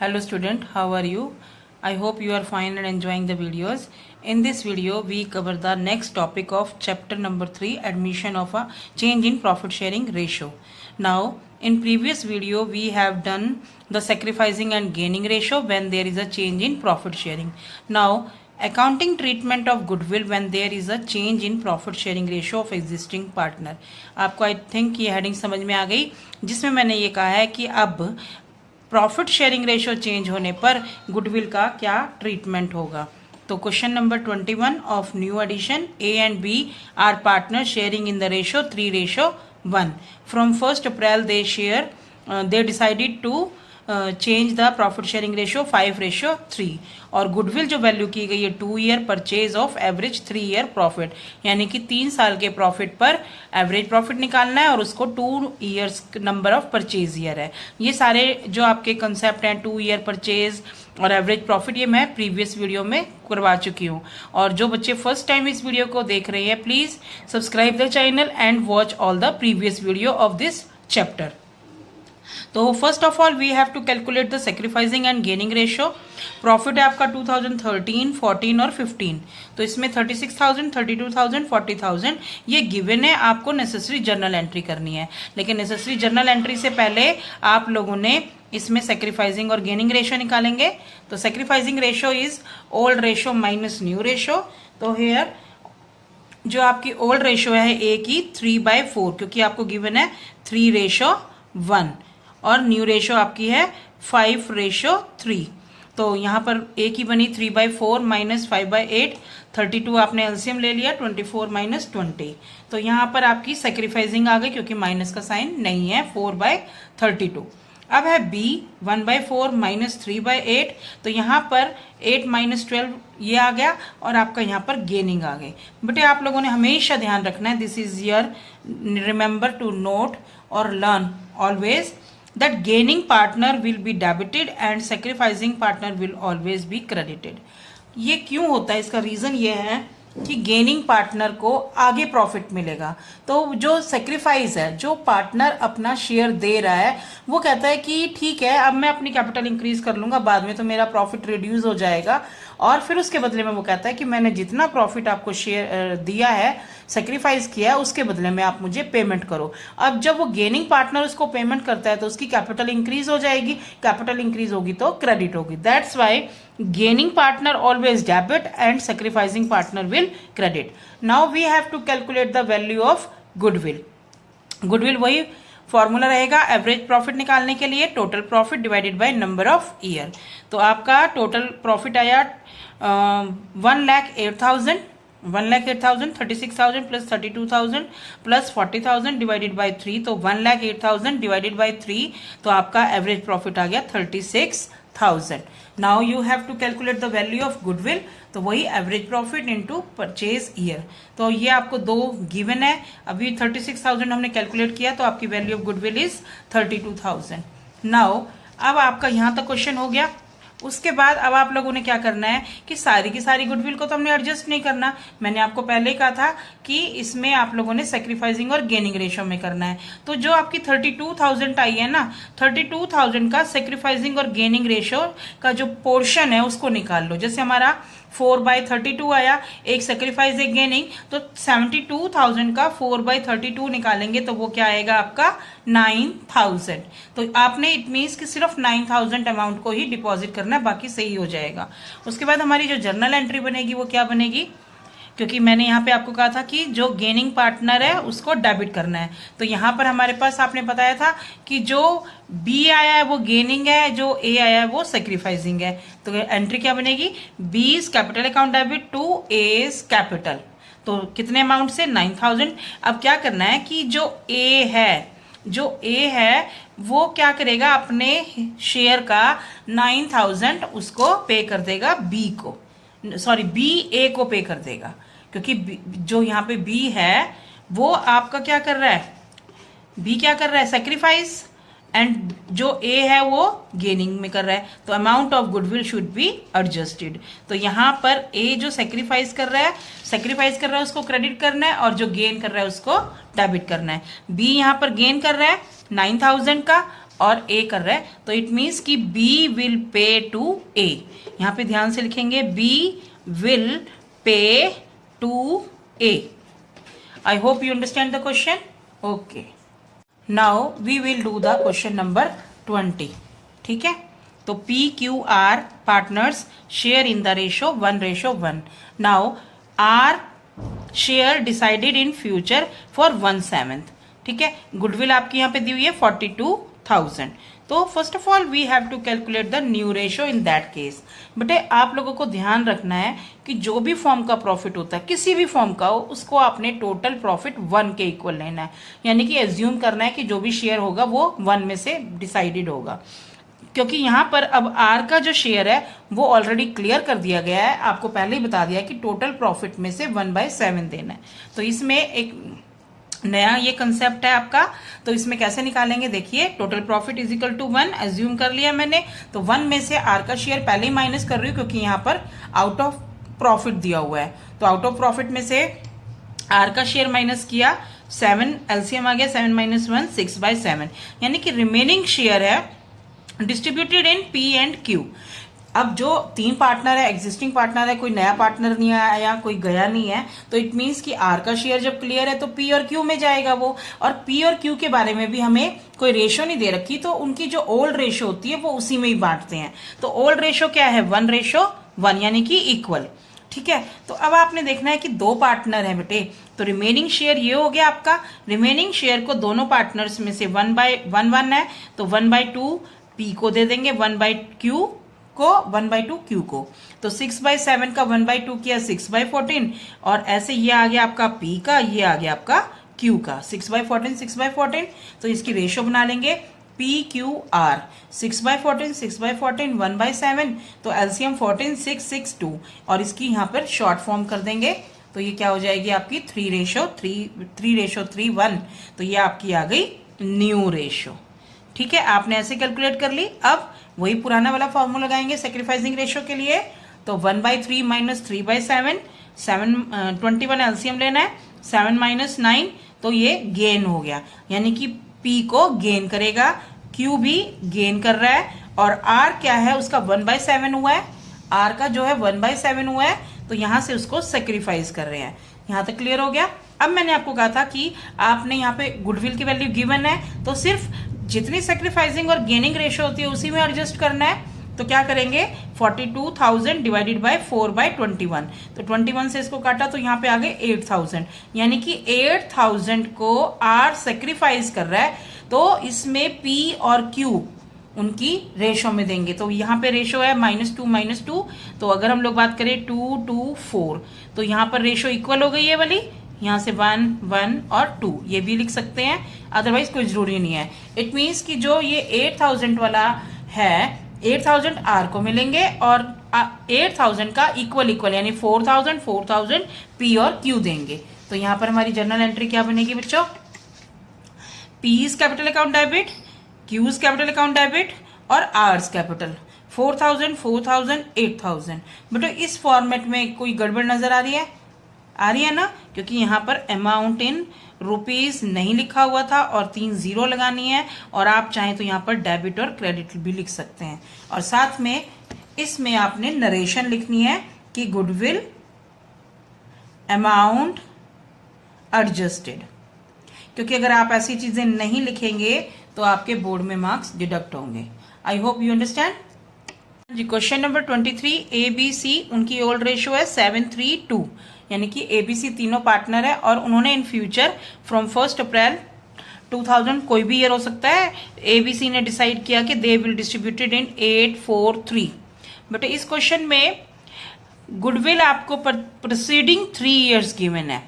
Hello student, how are you? I hope you are fine and enjoying the videos. In this video, we cover the next topic of chapter number 3, admission of a change in profit sharing ratio. Now, in previous video, we have done the sacrificing and gaining ratio when there is a change in profit sharing. Now, accounting treatment of goodwill when there is a change in profit sharing ratio of existing partner. आपको I think ये heading समझ में आ गई, जिसमें मैंने ये कहा है कि अब प्रॉफिट शेयरिंग रेशियो चेंज होने पर गुडविल का क्या ट्रीटमेंट होगा। तो question number 21 of new edition, A and B are partner sharing in the ratio 3:1 from 1 April they decided to change the profit sharing ratio 5:3 और गुडविल जो value की गई है 2 year purchase of average 3 year profit, यानी कि 3 साल के profit पर एवरेज प्रॉफिट निकालना है और उसको 2 years number of purchase year है। ये सारे जो आपके कंसेप्ट हैं 2 ईयर परचेज और एवरेज प्रॉफिट, ये मैं प्रीवियस वीडियो में करवा चुकी हूँ। और जो बच्चे फर्स्ट टाइम इस वीडियो को देख रहे हैं, please subscribe the channel and watch all the previous video of this chapter. तो first of all we have to calculate the sacrificing and gaining ratio. Profit है आपका 2013, 14 और 15, तो इसमें 36,000, 32,000, 40,000 ये गिवन है। आपको नेसेसरी जर्नल एंट्री करनी है, लेकिन नेसेसरी जर्नल एंट्री से पहले आप लोगों ने इसमें सेक्रीफाइसिंग और गेनिंग रेशियो निकालेंगे। तो sacrificing ratio is old ratio minus new ratio. तो हेयर जो आपकी ओल्ड रेशियो है ए की 3/4, क्योंकि आपको गिवन है 3:1 और न्यू रेशियो आपकी है 5:3। तो यहाँ पर ए की बनी 3/4 माइनस 5/8, 32 आपने एलसीएम ले लिया, 24 माइनस 20। तो यहाँ पर आपकी सेक्रीफाइसिंग आ गई क्योंकि माइनस का साइन नहीं है, 4/32। अब है बी 1/4 माइनस 3/8, तो यहाँ पर 8 माइनस 12 ये आ गया और आपका यहाँ पर गेनिंग आ गई। बेटे आप लोगों ने हमेशा ध्यान रखना है, this is your remember to note और learn always that gaining partner will be debited and sacrificing partner will always be credited। ये क्यों होता है, इसका रीज़न ये है कि गेनिंग पार्टनर को आगे प्रॉफिट मिलेगा। तो जो सेक्रीफाइस है, जो पार्टनर अपना शेयर दे रहा है, वो कहता है कि ठीक है अब मैं अपनी कैपिटल इंक्रीज कर लूंगा, बाद में तो मेरा प्रॉफिट रिड्यूस हो जाएगा, और फिर उसके बदले में वो कहता है कि मैंने जितना प्रॉफिट आपको शेयर दिया है, सेक्रीफाइस किया है, उसके बदले में आप मुझे पेमेंट करो। अब जब वो गेनिंग पार्टनर उसको पेमेंट करता है तो उसकी कैपिटल इंक्रीज हो जाएगी, कैपिटल इंक्रीज होगी तो क्रेडिट होगी। That's why gaining partner always debit and sacrificing partner will credit। now we have to calculate the value of goodwill। goodwill वही फॉर्मूला रहेगा एवरेज प्रॉफिट निकालने के लिए, total profit divided by number of year. तो आपका total profit आया 1,08,000, 1,08,000, 36,000 plus 32,000 plus 40,000 divided by 3, तो 1,08,000 divided by 3, तो आपका एवरेज प्रॉफिट आ गया 36,000। Now you have to calculate the value of goodwill, तो वही average profit into purchase year. तो ये आपको दो गिवन है, अभी 36,000 हमने कैलकुलेट किया, तो आपकी value of goodwill is 32,000। Now अब आपका यहाँ तक क्वेश्चन हो गया। उसके बाद अब आप लोगों ने क्या करना है कि सारी की सारी गुडविल को तो हमने एडजस्ट नहीं करना। मैंने आपको पहले ही कहा था कि इसमें आप लोगों ने सेक्रीफाइसिंग और गेनिंग रेशियो में करना है। तो जो आपकी 32,000 आई है ना, 32,000 का सेक्रीफाइसिंग और गेनिंग रेशियो का जो पोर्शन है उसको निकाल लो। जैसे हमारा 4/32 आया, एक सेक्रीफाइस एक गेनिंग, तो 72,000 का 4/32 निकालेंगे तो वो क्या आएगा आपका 9,000। तो आपने इट मीन्स कि सिर्फ 9,000 अमाउंट को ही डिपॉजिट करना है, बाकी सही हो जाएगा। उसके बाद हमारी जो जर्नल एंट्री बनेगी वो क्या बनेगी, क्योंकि मैंने यहाँ पे आपको कहा था कि जो गेनिंग पार्टनर है उसको डेबिट करना है। तो यहाँ पर हमारे पास आपने बताया था कि जो बी आया है वो गेनिंग है, जो ए आया है वो सेक्रीफाइसिंग है। तो एंट्री क्या बनेगी, B is capital account debit to A is capital. तो कितने अमाउंट से 9,000। अब क्या करना है कि जो ए है वो क्या करेगा, अपने शेयर का 9,000 उसको पे कर देगा बी को, सॉरी बी ए को पे कर देगा, क्योंकि जो यहाँ पे बी है वो आपका क्या कर रहा है, बी क्या कर रहा है सेक्रीफाइस, एंड जो ए है वो गेनिंग में कर रहा है। तो amount of goodwill should be adjusted. तो यहाँ पर ए जो सेक्रीफाइस कर रहा है उसको क्रेडिट करना है, और जो गेन कर रहा है उसको डेबिट करना है। बी यहाँ पर गेन कर रहा है 9,000 का, और ए कर रहा है, तो इट मीन्स कि B will pay to A. यहाँ पे ध्यान से लिखेंगे B will pay to A. I hope you understand the question. Okay. Now we will do the question number 20. ठीक है, तो P Q R partners share in the ratio 1:1. Now R share decided in future for 1/7. ठीक है, goodwill आपकी यहाँ पे दी हुई है 42,000। तो first of all we have to calculate the new ratio in that case. बेटे आप लोगों को ध्यान रखना है कि जो भी फॉर्म का प्रॉफिट होता है, किसी भी फॉर्म का हो, उसको आपने टोटल प्रॉफिट 1 के इक्वल लेना है। यानी कि एज्यूम करना है कि जो भी शेयर होगा वो 1 में से डिसाइडेड होगा, क्योंकि यहाँ पर अब आर का जो शेयर है वो ऑलरेडी क्लियर कर दिया गया है, आपको पहले ही बता दिया कि टोटल प्रॉफिट में से 1/7 देना है। तो इसमें एक नया ये कंसेप्ट है आपका, तो इसमें कैसे निकालेंगे, देखिए total profit is equal to 1 assume कर लिया मैंने, तो 1 में से आर का शेयर पहले ही माइनस कर रही हूँ क्योंकि यहाँ पर आउट ऑफ प्रॉफिट दिया हुआ है। तो आउट ऑफ प्रॉफिट में से आर का शेयर माइनस किया, 7 एलसीएम आ गया, 7 - 1 6/7, यानी कि रिमेनिंग शेयर है distributed in P and Q. अब जो 3 पार्टनर है, एग्जिस्टिंग पार्टनर है, कोई नया पार्टनर नहीं आया, कोई गया नहीं है, तो इट मीन्स कि आर का शेयर जब क्लियर है तो पी और क्यू में जाएगा वो। और पी और क्यू के बारे में भी हमें कोई रेशो नहीं दे रखी, तो उनकी जो ओल्ड रेशो होती है वो उसी में ही बांटते हैं। तो ओल्ड रेशो क्या है, 1:1, यानी कि इक्वल। ठीक है, तो अब आपने देखना है कि 2 पार्टनर है बेटे, तो रिमेनिंग शेयर ये हो गया आपका। रिमेनिंग शेयर को दोनों पार्टनर्स में से 1/1 है, तो 1/2 पी को दे देंगे, 1/Q को 1/2 क्यू को। तो 6/7 का 1/2 किया 6/14, और ऐसे ये आ गया आपका पी का, ये आ गया आपका क्यू का, 6/14 6/14। तो इसकी रेशो बना लेंगे पी क्यू आर, 6/14 6/14 1/7, तो एलसीएम 14 6 6 2, और इसकी यहाँ पर शॉर्ट फॉर्म कर देंगे, तो ये क्या हो जाएगी आपकी 3:3 1। तो ये आपकी आ गई न्यू रेशो। ठीक है, आपने ऐसे कैलकुलेट कर ली। अब वही पुराना वाला फॉर्मूला लगाएंगे सेक्रीफाइसिंग रेशियो के लिए, तो 1/3 - 3/7, 21 एलसीएम लेना है, 7 - 9, तो ये गेन हो गया, यानी कि पी को गेन करेगा, क्यू भी गेन कर रहा है, और आर क्या है उसका 1/7 हुआ है, आर का जो है 1/7 हुआ है, तो यहां से उसको सेक्रीफाइस कर रहे हैं। यहां तक क्लियर हो गया। अब मैंने आपको कहा था कि आपने यहाँ पे गुडविल की वैल्यू गिवन है, तो सिर्फ जितनी सेक्रीफाइसिंग और गेनिंग रेशियो होती है उसी में एडजस्ट करना है। तो क्या करेंगे, 42,000 डिवाइडेड बाय 4/21, तो 21 से इसको काटा तो यहाँ पे आ गए 8,000, यानी कि 8,000 को आर सेक्रीफाइस कर रहा है, तो इसमें पी और क्यू उनकी रेशो में देंगे। तो यहाँ पे रेशो है -2 -2, तो अगर हम लोग बात करें 2 2 4, तो यहाँ पर रेशो इक्वल हो गई है वाली, यहाँ से 1 1 और 2 ये भी लिख सकते हैं, अदरवाइज कोई जरूरी नहीं है। इट मीन्स कि जो ये 8,000 वाला है, 8,000 आर को मिलेंगे, और 8,000 का इक्वल यानी 4,000 पी और क्यू देंगे। तो यहाँ पर हमारी जर्नल एंट्री क्या बनेगी बच्चों, P is capital account debit, Q is capital account debit, और आर्स कैपिटल, 4,000 4,000 8,000। बट इस फॉर्मेट में कोई गड़बड़ नजर आ रही है ना, क्योंकि यहाँ पर अमाउंट इन रुपीज नहीं लिखा हुआ था और 3 0 लगानी है, और आप चाहें तो यहाँ पर डेबिट और क्रेडिट भी लिख सकते हैं, और साथ में इसमें आपने नरेशन लिखनी है कि गुडविल अमाउंट एडजस्टेड, क्योंकि अगर आप ऐसी चीजें नहीं लिखेंगे तो आपके बोर्ड में मार्क्स डिडक्ट होंगे। आई होप यू अंडरस्टैंड जी। Question number 23, A B C उनकी ओल्ड रेशियो है 7:3:2, यानी कि एबीसी तीनों पार्टनर है, और उन्होंने इन फ्यूचर फ्रॉम 1 अप्रैल 2000 कोई भी ईयर हो सकता है, एबीसी ने डिसाइड किया कि they will distributed in 8-4-3। But इस क्वेश्चन में गुडविल आपको प्रोसीडिंग 3 ईयर्स गिवन है।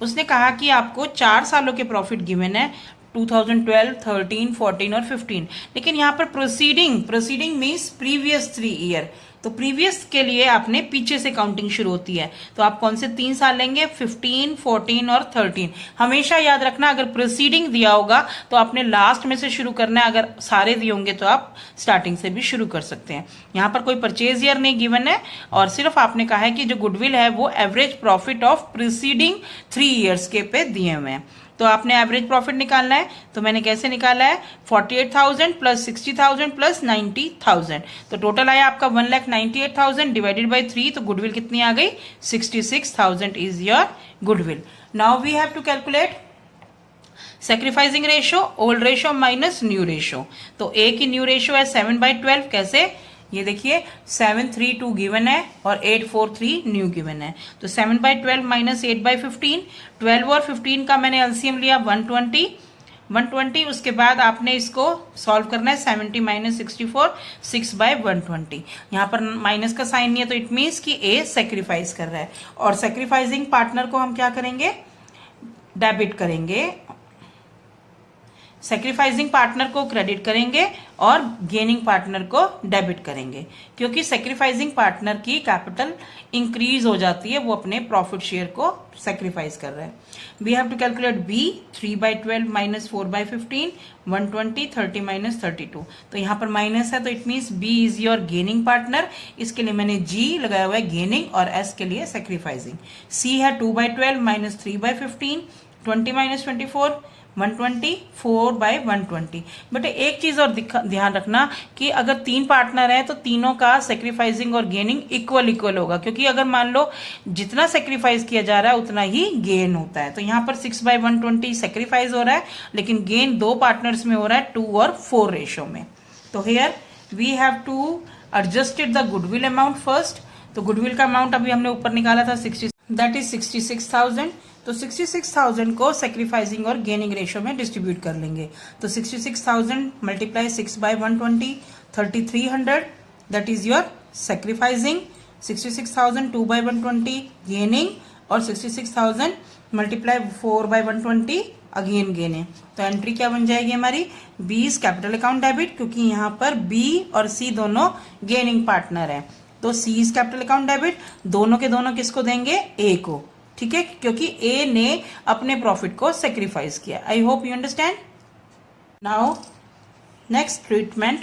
उसने कहा कि आपको 4 सालों के प्रॉफिट गिवन है, 2012, 13, 14 और 15, लेकिन यहाँ पर प्रोसीडिंग मीन्स प्रीवियस 3 ईयर, तो प्रीवियस के लिए आपने पीछे से काउंटिंग शुरू होती है। तो आप कौन से 3 साल लेंगे, 15, 14 और 13। हमेशा याद रखना, अगर प्रोसीडिंग दिया होगा तो आपने लास्ट में से शुरू करना है, अगर सारे दिए होंगे तो आप स्टार्टिंग से भी शुरू कर सकते हैं। यहाँ पर कोई परचेज ईयर नहीं गिवन है, और सिर्फ आपने कहा है कि जो गुडविल है वो average profit of preceding 3 years के पे दिए हुए हैं। तो आपने एवरेज प्रॉफिट निकालना है, तो मैंने कैसे निकाला है 48,000 प्लस 60,000 प्लस 90,000, तो टोटल आया आपका 1,98,000 डिवाइडेड बाई 3, तो गुडविल कितनी आ गई 66,000 is your goodwill. Now we have to calculate sacrificing ratio, old ratio minus new ratio. तो ए की न्यू रेशो है 7/12, कैसे, ये देखिए 732 गिवन है और 843 न्यू गिवन है, तो 7/12 माइनस 8/15, 12 और 15 का मैंने एलसीएम लिया 120, उसके बाद आपने इसको सॉल्व करना है 70 माइनस 64, 6/120। यहाँ पर माइनस का साइन नहीं है, तो इट मीन्स कि ए सेक्रीफाइस कर रहा है, और सेक्रीफाइसिंग पार्टनर को हम क्या करेंगे, डेबिट करेंगे, सेक्रीफाइसिंग पार्टनर को क्रेडिट करेंगे और गेनिंग पार्टनर को डेबिट करेंगे, क्योंकि सेक्रीफाइसिंग पार्टनर की कैपिटल इंक्रीज हो जाती है, वो अपने प्रॉफिट शेयर को सेक्रीफाइस कर रहा है। We have to calculate B, 3/12 minus 4/15, 120, 30 minus 32, तो यहाँ पर माइनस है, तो it means B is your gaining partner, इसके लिए मैंने जी लगाया हुआ है गेनिंग, और एस के लिए सेक्रीफाइसिंग। सी है 2/12 माइनस 3/15, 20 माइनस 24, 120, 4/120। बट एक चीज और ध्यान रखना कि अगर 3 पार्टनर है तो तीनों का सेक्रीफाइसिंग और गेनिंग इक्वल होगा, क्योंकि अगर मान लो जितना सेक्रीफाइस किया जा रहा है उतना ही गेन होता है। तो यहाँ पर 6/120 सेक्रीफाइस हो रहा है, लेकिन गेन 2 पार्टनर्स में हो रहा है 2 और 4 रेशो में। तो here we have to adjusted the goodwill amount first. तो गुडविल का अमाउंट अभी हमने ऊपर निकाला था 60, दैट इज 66,000। तो 66,000 को सेक्रीफाइसिंग और गेनिंग रेशो में डिस्ट्रीब्यूट कर लेंगे। तो 66,000 multiply 6/120, 3,300, that is your sacrificing. 66,000 2/120 gaining, और 66,000 मल्टीप्लाई 4/120 अगेन गेनिंग। तो एंट्री क्या बन जाएगी हमारी, B is capital account debit, क्योंकि यहाँ पर बी और सी दोनों गेनिंग पार्टनर है, तो सी इज कैपिटल अकाउंट डेबिट, दोनों के दोनों किसको देंगे, ए को, ठीक है, क्योंकि ए ने अपने प्रॉफिट को सेक्रीफाइस किया। I hope you understand. Now next treatment,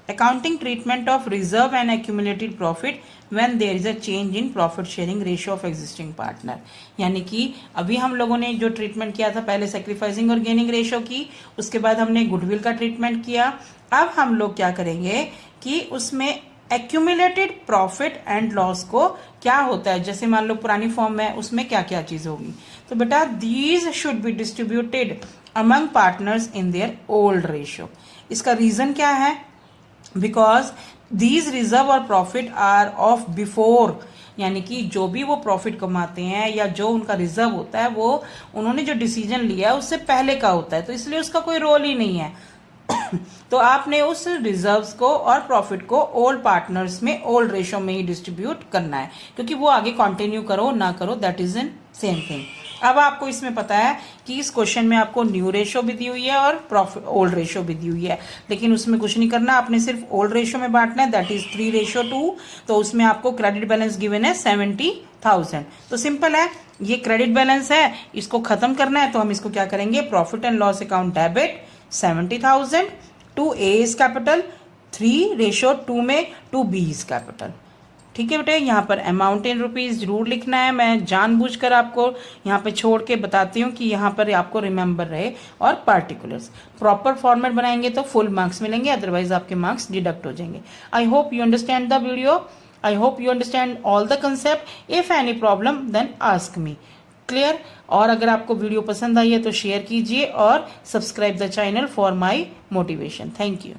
accounting treatment of reserve and accumulated profit when there is a change in profit sharing ratio of existing partner. यानी कि अभी हम लोगों ने जो ट्रीटमेंट किया था, पहले सेक्रीफाइसिंग और गेनिंग रेशियो की, उसके बाद हमने गुडविल का ट्रीटमेंट किया। अब हम लोग क्या करेंगे कि उसमें एक्यूमुलेटेड प्रॉफिट एंड लॉस को क्या होता है, जैसे मान लो पुरानी फॉर्म में उसमें क्या क्या चीज होगी, तो बेटा these should be distributed among partners in their old ratio. इसका रीजन क्या है, बिकॉज दीज रिजर्व और प्रॉफिट आर ऑफ बिफोर, यानी कि जो भी वो प्रॉफिट कमाते हैं या जो उनका रिजर्व होता है वो उन्होंने जो डिसीजन लिया है उससे पहले का होता है, तो इसलिए उसका कोई रोल ही नहीं है। तो आपने उस रिजर्व्स को और प्रॉफिट को ओल्ड पार्टनर्स में ओल्ड रेशो में ही डिस्ट्रीब्यूट करना है, क्योंकि वो आगे कंटिन्यू करो ना करो that is in same thing. अब आपको इसमें पता है कि इस क्वेश्चन में आपको न्यू रेशो भी दी हुई है और प्रॉफिट ओल्ड रेशो भी दी हुई है, लेकिन उसमें कुछ नहीं करना, आपने सिर्फ ओल्ड रेशो में बांटना है, दैट इज 3:2। तो उसमें आपको क्रेडिट बैलेंस गिवन है 70,000। तो सिंपल है, ये क्रेडिट बैलेंस है, इसको खत्म करना है, तो हम इसको क्या करेंगे, profit and loss account debit 70,000 to A is capital, 3:2 में टू बी इज कैपिटल। ठीक है बेटे, यहाँ पर अमाउंट इन रुपीज जरूर लिखना है, मैं जानबूझकर आपको यहाँ पे छोड़ के बताती हूँ कि यहाँ पर आपको रिमेंबर रहे, और पार्टिकुलर्स प्रॉपर फॉर्मेट बनाएंगे तो फुल मार्क्स मिलेंगे, अदरवाइज आपके मार्क्स डिडक्ट हो जाएंगे। I hope you understand the video, I hope you understand all the concept. If any problem then ask me. Clear? और अगर आपको वीडियो पसंद आई है तो शेयर कीजिए और subscribe the channel for my motivation. Thank you.